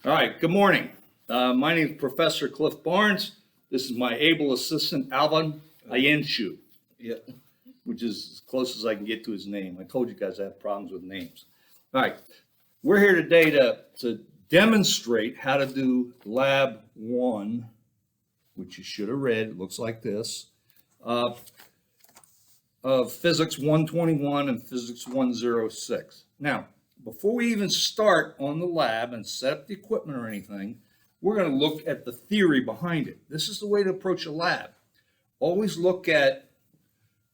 All right, good morning. My name is Professor Cliff Barnes. This is my able assistant, Alvin Ayenshu, Yeah. which is as close as I can get to his name. I told you guys I have problems with names. All right, we're here today to demonstrate how to do Lab 1, which you should have read. It looks like this, of Physics 121 and Physics 106. Now, before we even start on the lab and set up the equipment or anything, we're going to look at the theory behind it. This is the way to approach a lab. Always look at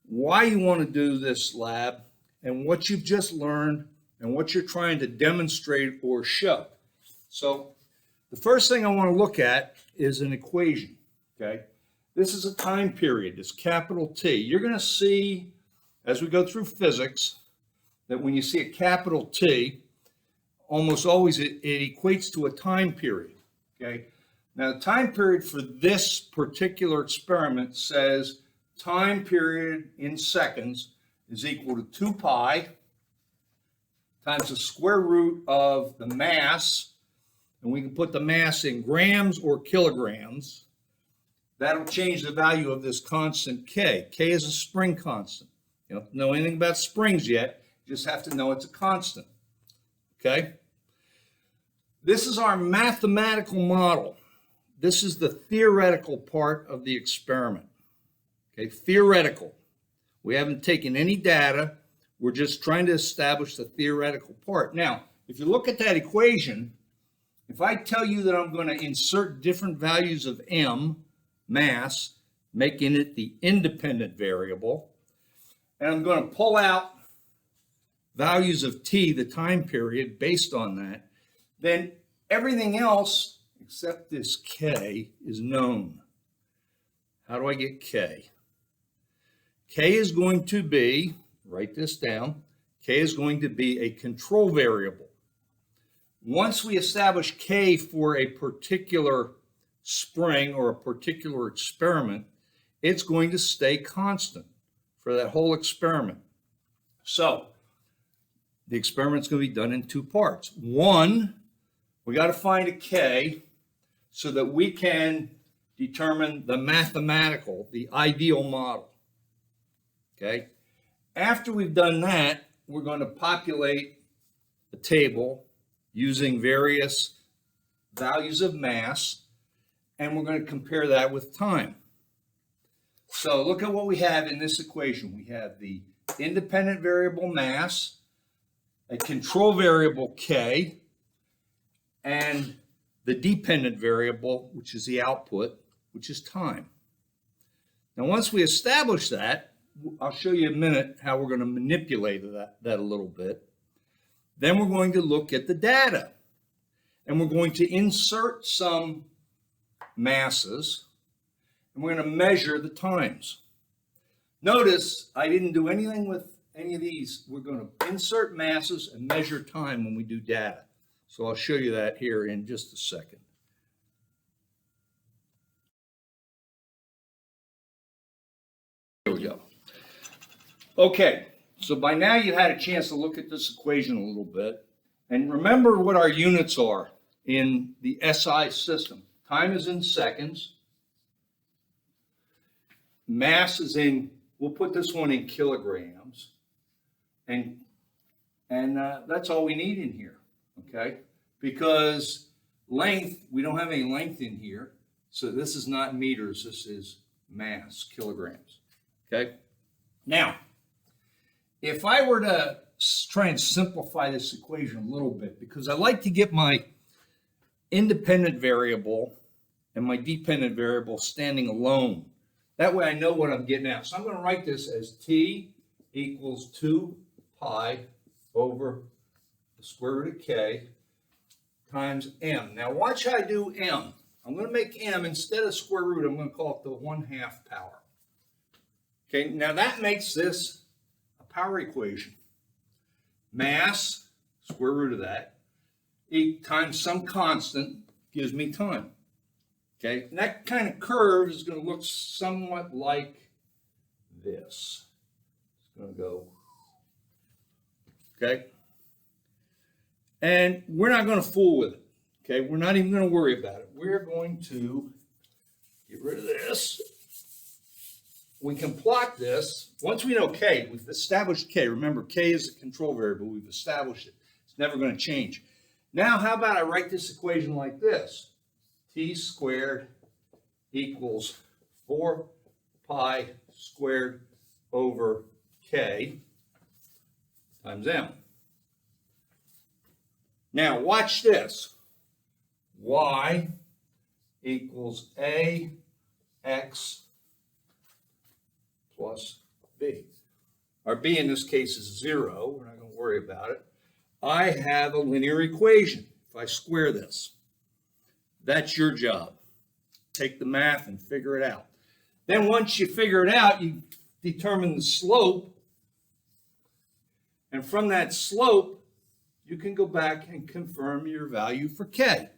why you want to do this lab and what you've just learned and what you're trying to demonstrate or show. So the first thing I want to look at is an equation, okay? This is a time period, it's capital T. You're going to see, as we go through physics, that when you see a capital T, almost always it equates to a time period, okay? Now, the time period for this particular experiment says time period in seconds is equal to 2 pi times the square root of the mass, and we can put the mass in grams or kilograms. That'll change the value of this constant K. K is a spring constant. You don't know anything about springs yet. You just have to know it's a constant, okay? This is our mathematical model. This is the theoretical part of the experiment, okay? Theoretical. We haven't taken any data. We're just trying to establish the theoretical part. Now, if you look at that equation, if I tell you that I'm going to insert different values of m, mass, making it the independent variable, and I'm going to pull out values of t, the time period, based on that, then everything else except this k is known. How do I get k? K is going to be, write this down, k is going to be a control variable. Once we establish k for a particular spring or a particular experiment, it's going to stay constant for that whole experiment. So the experiment's going to be done in 2 parts. One, we got to find a k so that we can determine the mathematical, the ideal model. Okay? After we've done that, we're going to populate a table using various values of mass, and we're going to compare that with time. So look at what we have in this equation. We have the independent variable mass, a control variable k, and the dependent variable, which is the output, which is time. Now, once we establish that, I'll show you in a minute how we're going to manipulate that a little bit. Then we're going to look at the data, and we're going to insert some masses, and we're going to measure the times. Notice I didn't do anything with any of these. We're going to insert masses and measure time when we do data. So I'll show you that here in just a second. Here we go. Okay, so by now you had a chance to look at this equation a little bit. And remember what our units are in the SI system. Time is in seconds. Mass is in, we'll put this one in kilograms. And that's all we need in here, okay? Because length, we don't have any length in here. So this is not meters, this is mass, kilograms, okay? Now, if I were to try and simplify this equation a little bit, because I like to get my independent variable and my dependent variable standing alone. That way I know what I'm getting at. So I'm going to write this as t equals 2 pi over the square root of k times m. Now watch how I do m. I'm going to make m, instead of square root, I'm going to call it the 1/2 power. Okay, now that makes this a power equation. Mass, square root of that, times some constant gives me time. Okay, and that kind of curve is going to look somewhat like this. It's going to go, okay? And we're not going to fool with it. Okay, we're not even going to worry about it. We're going to get rid of this. We can plot this. Once we know K, we've established K. Remember, K is a control variable. We've established it. It's never going to change. Now, how about I write this equation like this? T squared equals 4 pi squared over K times M. Now, watch this. Y equals AX plus B. Our B in this case is 0. We're not going to worry about it. I have a linear equation. If I square this, that's your job. Take the math and figure it out. Then once you figure it out, you determine the slope. And from that slope, you can go back and confirm your value for K.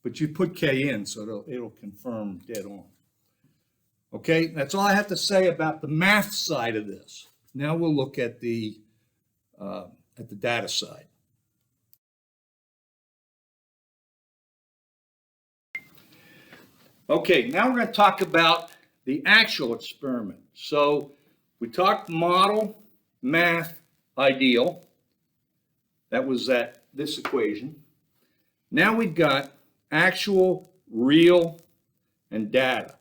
But you put K in, so it'll confirm dead on. Okay, that's all I have to say about the math side of this. Now we'll look at the data side. Okay, now we're going to talk about the actual experiment. So we talked model, math, ideal. That was this equation. Now we've got actual, real, and data.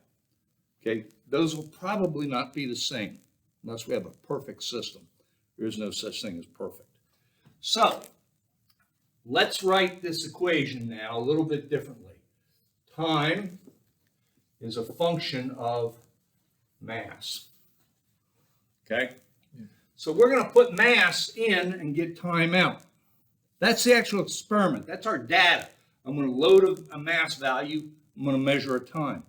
Okay, those will probably not be the same unless we have a perfect system. There is no such thing as perfect. So let's write this equation now a little bit differently. Time is a function of mass. Okay? Yeah. So we're going to put mass in and get time out. That's the actual experiment. That's our data. I'm going to load a mass value. I'm going to measure a time.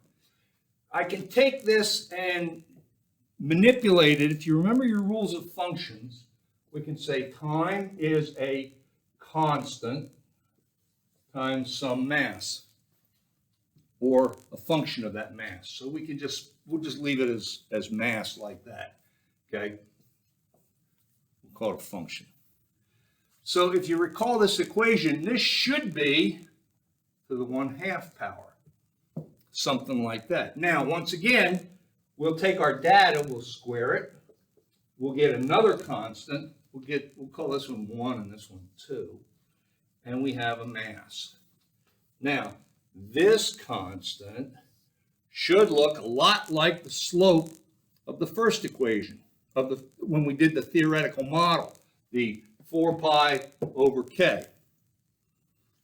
I can take this and manipulate it. If you remember your rules of functions, we can say time is a constant times some mass, or a function of that mass. So we'll just leave it as mass like that. Okay? We'll call it a function. So if you recall this equation, this should be to the 1/2 power. Something like that. Now, once again, we'll take our data, we'll square it, we'll get another constant, we'll call this one 1 and this one 2, and we have a mass. Now, this constant should look a lot like the slope of the first equation, when we did the theoretical model, the 4 pi over K.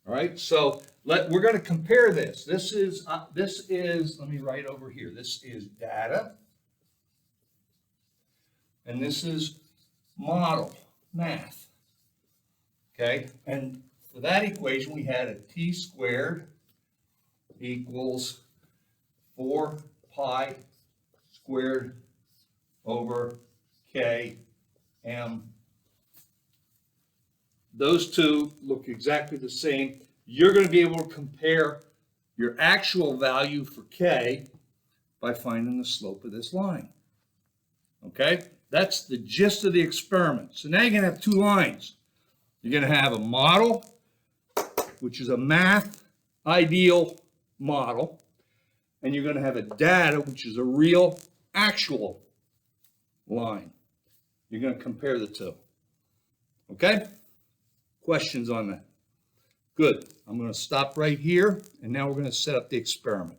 All right, so we're going to compare this. This is, let me write over here. This is data, and this is model, math. Okay, and for that equation, we had a T squared equals 4 pi squared over K M. Those two look exactly the same. You're going to be able to compare your actual value for K by finding the slope of this line. Okay? That's the gist of the experiment. So now you're going to have two lines. You're going to have a model, which is a math ideal model, and you're going to have a data, which is a real actual line. You're going to compare the two. Okay? Questions on that? Good. I'm going to stop right here, and now we're going to set up the experiment.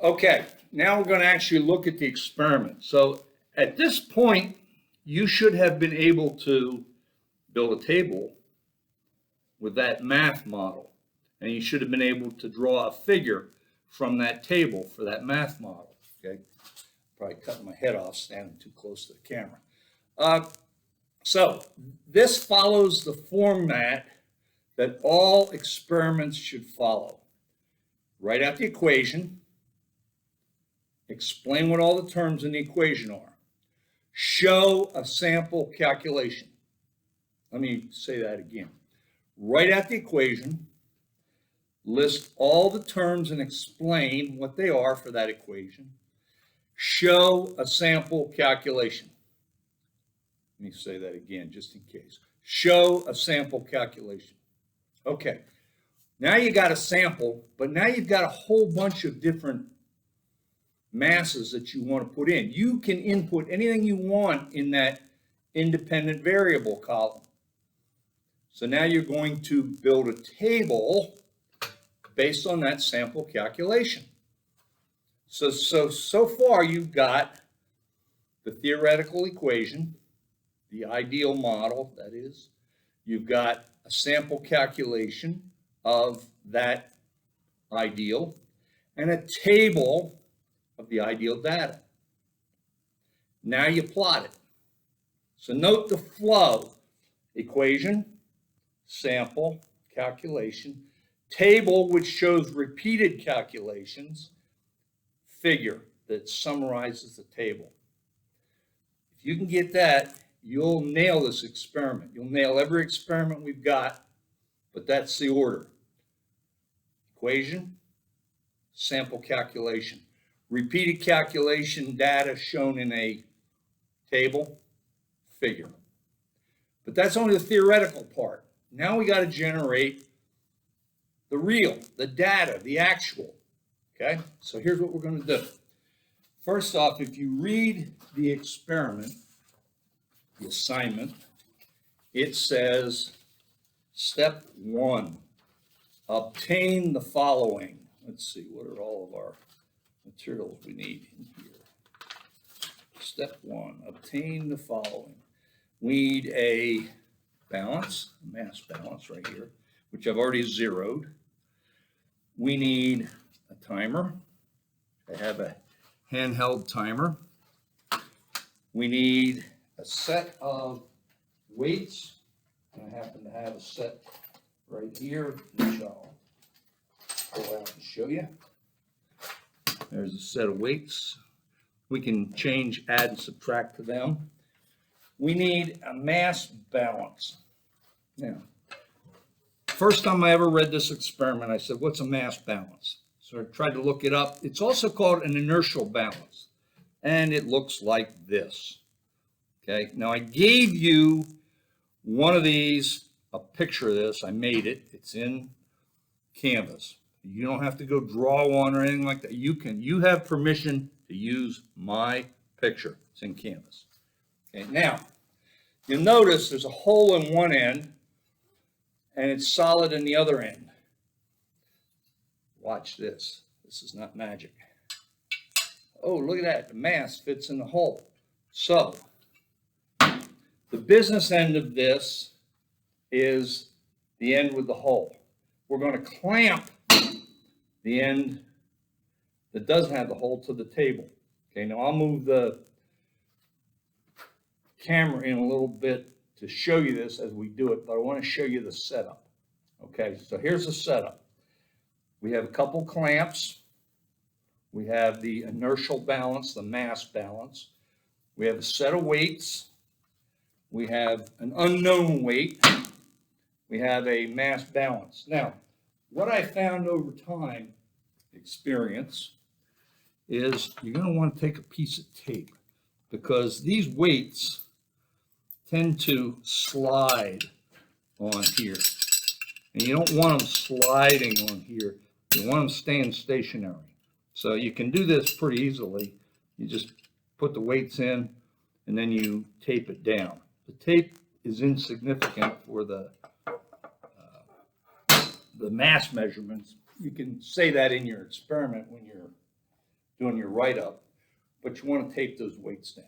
Okay, now we're going to actually look at the experiment. So at this point, you should have been able to build a table with that math model, and you should have been able to draw a figure from that table for that math model. Okay, probably cutting my head off standing too close to the camera. So this follows the format that all experiments should follow. Write out the equation, explain what all the terms in the equation are, show a sample calculation. Let me say that again. Write out the equation, list all the terms and explain what they are for that equation, show a sample calculation. Let me say that again, just in case. Show a sample calculation. Okay, now you got a sample, but now you've got a whole bunch of different masses that you want to put in. You can input anything you want in that independent variable column. So now you're going to build a table based on that sample calculation. So far you've got the theoretical equation, the ideal model, that is. You've got a sample calculation of that ideal and a table of the ideal data. Now you plot it. So note the flow: equation, sample, calculation, table which shows repeated calculations, figure that summarizes the table. If you can get that, you'll nail this experiment. You'll nail every experiment we've got, but that's the order: equation, sample calculation, repeated calculation data shown in a table, figure. But that's only the theoretical part. Now we got to generate the real, the data, the actual. Okay, so here's what we're going to do. First off, if you read the experiment, the assignment, it says step 1, obtain the following. Let's see, what are all of our materials we need in here? Step 1, obtain the following. We need a balance, a mass balance right here, which I've already zeroed. We need a timer. I have a handheld timer. We need a set of weights. I happen to have a set right here, which I'll pull out and show you. There's a set of weights. We can change, add, and subtract to them. We need a mass balance. Now, first time I ever read this experiment, I said, what's a mass balance? So I tried to look it up. It's also called an inertial balance, and it looks like this. Okay, now I gave you one of these, a picture of this. I made it. It's in Canvas. You don't have to go draw one or anything like that. You have permission to use my picture. It's in Canvas. Okay, now you'll notice there's a hole in one end and it's solid in the other end. Watch this. This is not magic. Oh, look at that. The mass fits in the hole. So the business end of this is the end with the hole. We're going to clamp the end that doesn't have the hole to the table. Okay, now I'll move the camera in a little bit to show you this as we do it, but I want to show you the setup. Okay, so here's the setup. We have a couple clamps. We have the inertial balance, the mass balance. We have a set of weights. We have an unknown weight. We have a mass balance. Now, what I found over time, experience, is you're going to want to take a piece of tape because these weights tend to slide on here. And you don't want them sliding on here. You want them staying stationary. So you can do this pretty easily. You just put the weights in and then you tape it down. The tape is insignificant for the mass measurements. You can say that in your experiment when you're doing your write-up, but you want to tape those weights down.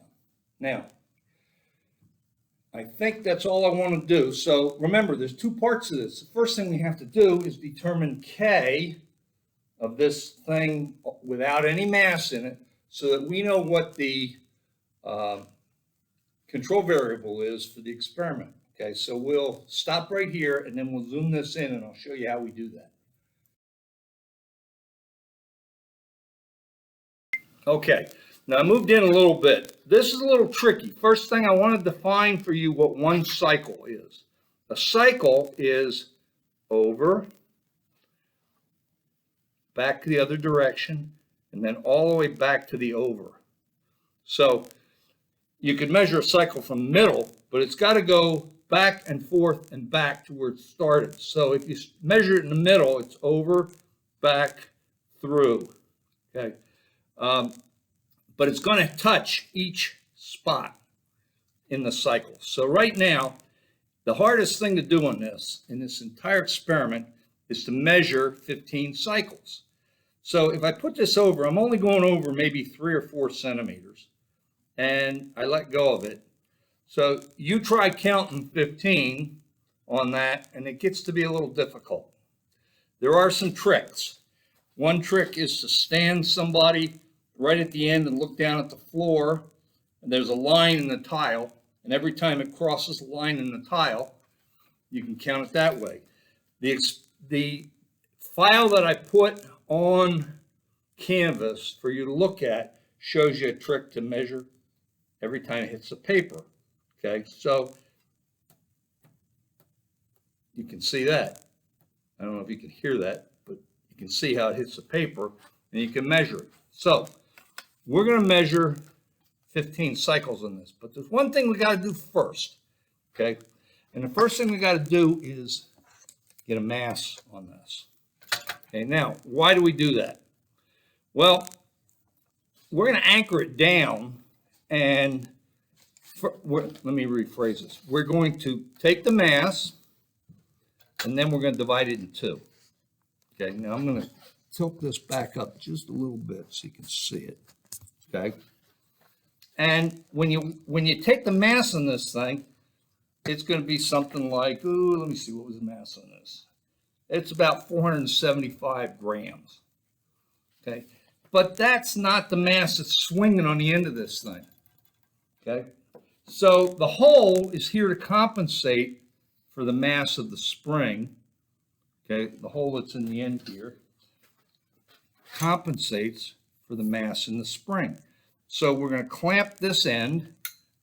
Now, I think that's all I want to do. So remember, there's two parts of this. The first thing we have to do is determine K of this thing without any mass in it so that we know what the control variable is for the experiment. Okay, so we'll stop right here and then we'll zoom this in and I'll show you how we do that. Okay, now I moved in a little bit. This is a little tricky. First thing, I want to define for you what one cycle is. A cycle is over, back to the other direction, and then all the way back to the over. So you could measure a cycle from the middle, but it's got to go back and forth and back to where it started. So if you measure it in the middle, it's over, back, through. Okay. But it's going to touch each spot in the cycle. So right now, the hardest thing to do on this, in this entire experiment, is to measure 15 cycles. So if I put this over, I'm only going over maybe 3 or 4 centimeters, and I let go of it. So you try counting 15 on that, and it gets to be a little difficult. There are some tricks. One trick is to stand somebody right at the end and look down at the floor, and there's a line in the tile, and every time it crosses the line in the tile, you can count it that way. The file that I put on Canvas for you to look at shows you a trick to measure every time it hits the paper. Okay, so you can see that. I don't know if you can hear that, but you can see how it hits the paper, and you can measure it. So we're going to measure 15 cycles on this, but there's one thing we got to do first. Okay, and the first thing we got to do is get a mass on this. Okay, now why do we do that? Well, we're going to anchor it down, and let me rephrase this. We're going to take the mass, and then we're going to divide it in two. Okay, now I'm going to tilt this back up just a little bit so you can see it. Okay, and when you take the mass on this thing, it's going to be something like, ooh, let me see, what was the mass on this? It's about 475 grams. Okay, but that's not the mass that's swinging on the end of this thing. Okay, so the hole is here to compensate for the mass of the spring. Okay, the hole that's in the end here compensates for the mass in the spring. So we're going to clamp this end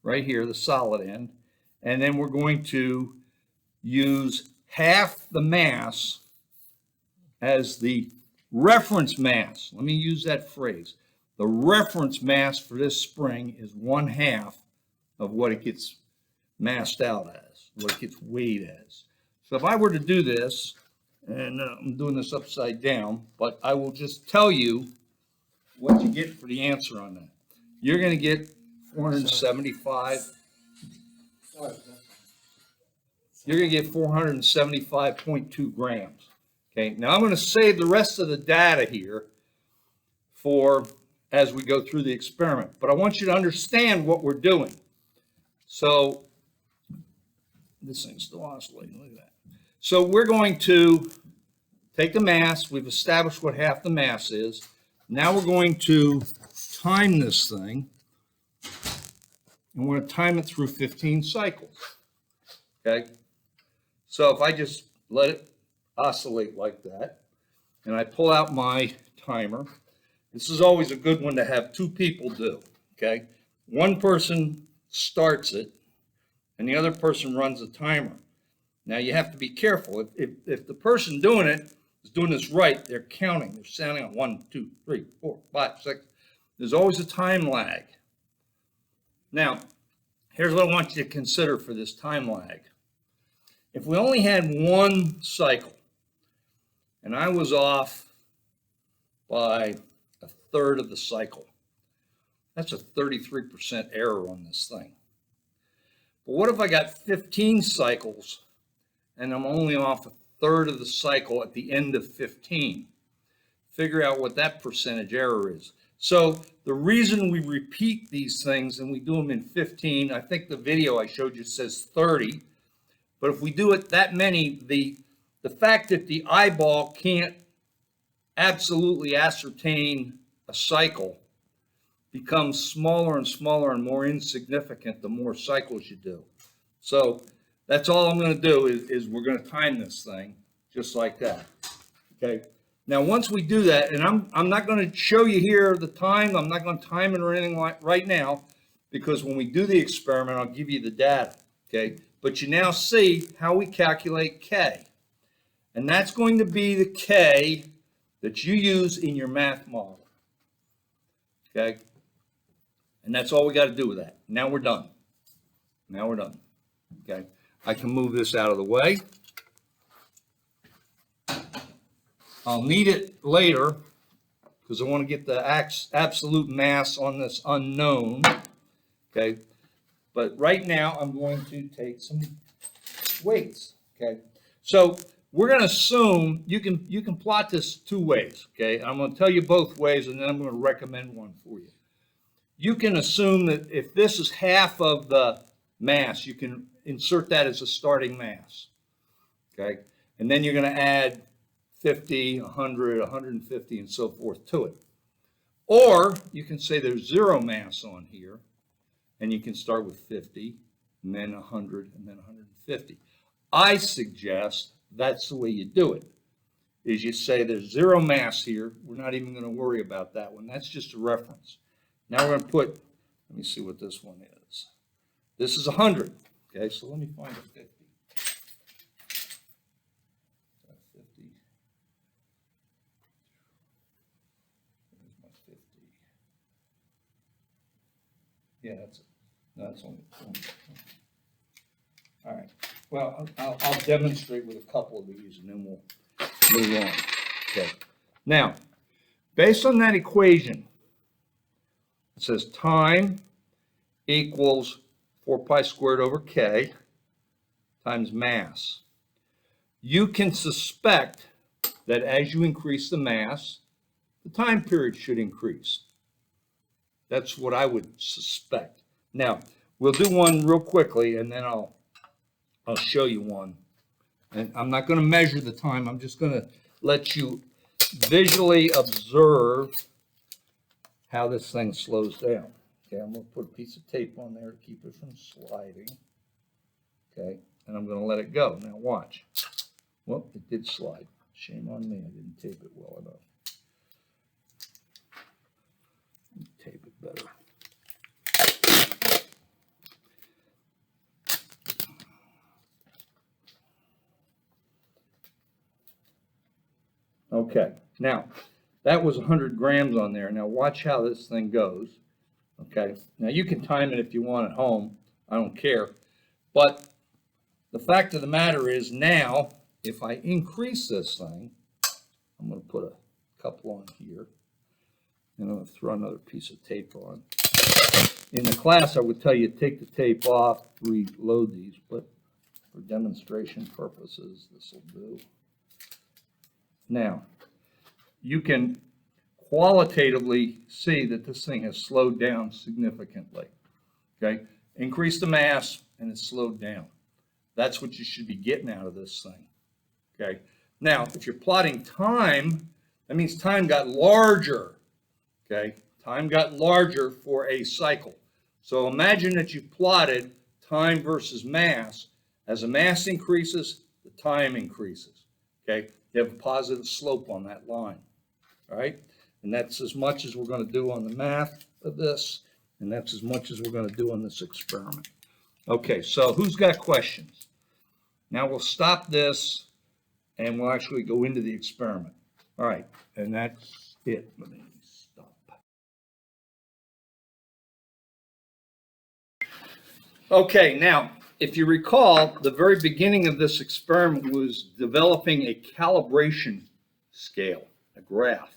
right here, the solid end, and then we're going to use half the mass as the reference mass. Let me use that phrase. The reference mass for this spring is 1/2 of what it gets massed out as, what it gets weighed as. So if I were to do this, and I'm doing this upside down, but I will just tell you what you get for the answer on that. You're going to get 475. You're going to get 475.2 grams. Okay, now I'm going to save the rest of the data here for as we go through the experiment, but I want you to understand what we're doing. So this thing's still oscillating, look at that. So we're going to take the mass, we've established what half the mass is. Now we're going to time this thing, and we're going to time it through 15 cycles. Okay, so if I just let it oscillate like that, and I pull out my timer, this is always a good one to have 2 people do. Okay, one person starts it, and the other person runs the timer. Now you have to be careful. If the person doing it is doing this right, they're counting. They're sounding on 1, 2, 3, 4, 5, 6. There's always a time lag. Now, here's what I want you to consider for this time lag. If we only had one cycle, and I was off by 1/3 of the cycle, that's a 33% error on this thing. But what if I got 15 cycles and I'm only off 1/3 of the cycle at the end of 15? Figure out what that percentage error is. So the reason we repeat these things and we do them in 15, I think the video I showed you says 30, but if we do it that many, the fact that the eyeball can't absolutely ascertain a cycle becomes smaller and smaller and more insignificant the more cycles you do. So that's all I'm going to do is we're going to time this thing just like that. Okay. Now, once we do that, and I'm not going to show you here the time. I'm not going to time it or anything like right now, because when we do the experiment, I'll give you the data. Okay. But you now see how we calculate K. And that's going to be the K that you use in your math model. Okay. And that's all we got to do with that. Now we're done. Now we're done. Okay. I can move this out of the way. I'll need it later because I want to get the absolute mass on this unknown. Okay. But right now I'm going to take some weights. Okay. So we're going to assume you can plot this two ways. Okay. I'm going to tell you both ways and then I'm going to recommend one for you. You can assume that if this is half of the mass, you can insert that as a starting mass. Okay. And then you're going to add 50, 100, 150, and so forth to it. Or you can say there's zero mass on here, and you can start with 50, and then 100, and then 150. I suggest that's the way you do it, is you say there's zero mass here. We're not even going to worry about that one. That's just a reference. Now we're going to put, let me see what this one is. This is 100. Okay, so let me find a 50. 50. There's my 50. Yeah, that's it. No, that's only 20. All right. Well, I'll demonstrate with a couple of these, and then we'll move on. Okay. Now, based on that equation, it says time equals 4 pi squared over k times mass. You can suspect that as you increase the mass, the time period should increase. That's what I would suspect. Now, we'll do one real quickly, and then I'll show you one. And I'm not going to measure the time. I'm just going to let you visually observe how this thing slows down. Okay, I'm going to put a piece of tape on there to keep it from sliding. Okay, and I'm going to let it go. Now watch. Well, it did slide. Shame on me. I didn't tape it well enough. Tape it better. Okay, now that was 100 grams on there. Now watch how this thing goes. Okay, now you can time it if you want at home. I don't care. But the fact of the matter is now, if I increase this thing, I'm going to put a couple on here. And I'm going to throw another piece of tape on. In the class, I would tell you take the tape off, reload these, but for demonstration purposes, this will do. Now, you can qualitatively see that this thing has slowed down significantly. Okay, increase the mass and it's slowed down. That's what you should be getting out of this thing. Okay, now if you're plotting time, that means time got larger. Okay, time got larger for a cycle. So imagine that you plotted time versus mass. As the mass increases, the time increases. Okay, you have a positive slope on that line. All right, and that's as much as we're going to do on the math of this, and that's as much as we're going to do on this experiment. Okay, so who's got questions? Now we'll stop this and we'll actually go into the experiment. All right, and that's it. Let me stop. Okay, now, if you recall, the very beginning of this experiment was developing a calibration scale, a graph.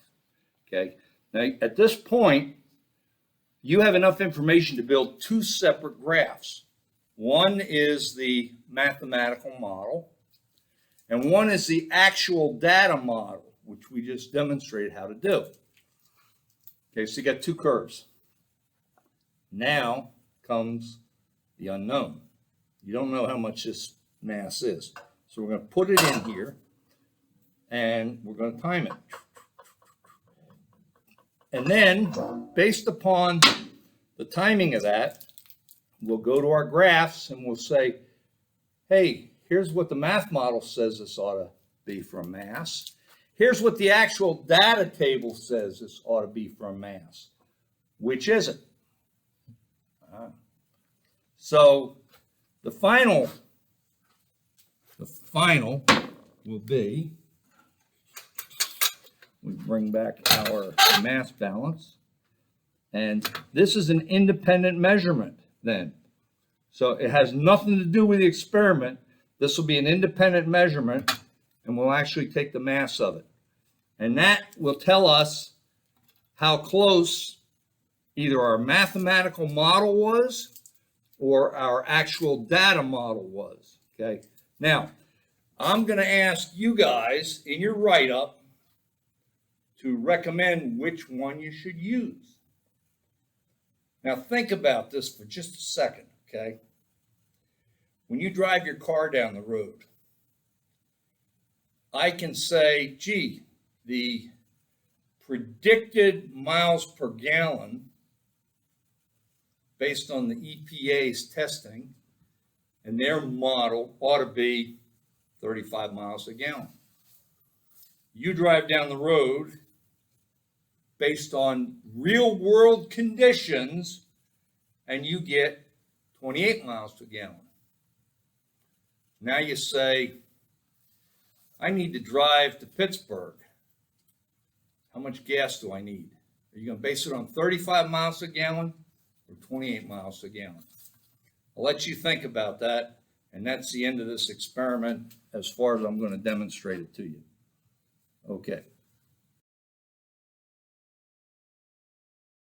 Okay, now at this point, you have enough information to build two separate graphs. One is the mathematical model, and one is the actual data model, which we just demonstrated how to do. Okay, so you got two curves. Now comes the unknown. You don't know how much this mass is. So we're going to put it in here, and we're going to time it. And then, based upon the timing of that, we'll go to our graphs and we'll say, hey, here's what the math model says this ought to be for a mass. Here's what the actual data table says this ought to be for a mass. Which is it? So the final will be, we bring back our mass balance. And this is an independent measurement then. So it has nothing to do with the experiment. This will be an independent measurement, and we'll actually take the mass of it. And that will tell us how close either our mathematical model was or our actual data model was. Okay. Now, I'm going to ask you guys in your write-up to recommend which one you should use. Now, think about this for just a second, okay? When you drive your car down the road, I can say, gee, the predicted miles per gallon based on the EPA's testing and their model ought to be 35 miles a gallon. You drive down the road based on real world conditions and you get 28 miles per gallon. Now you say, I need to drive to Pittsburgh. How much gas do I need? Are you going to base it on 35 miles a gallon or 28 miles a gallon? I'll let you think about that, and that's the end of this experiment as far as I'm going to demonstrate it to you. Okay.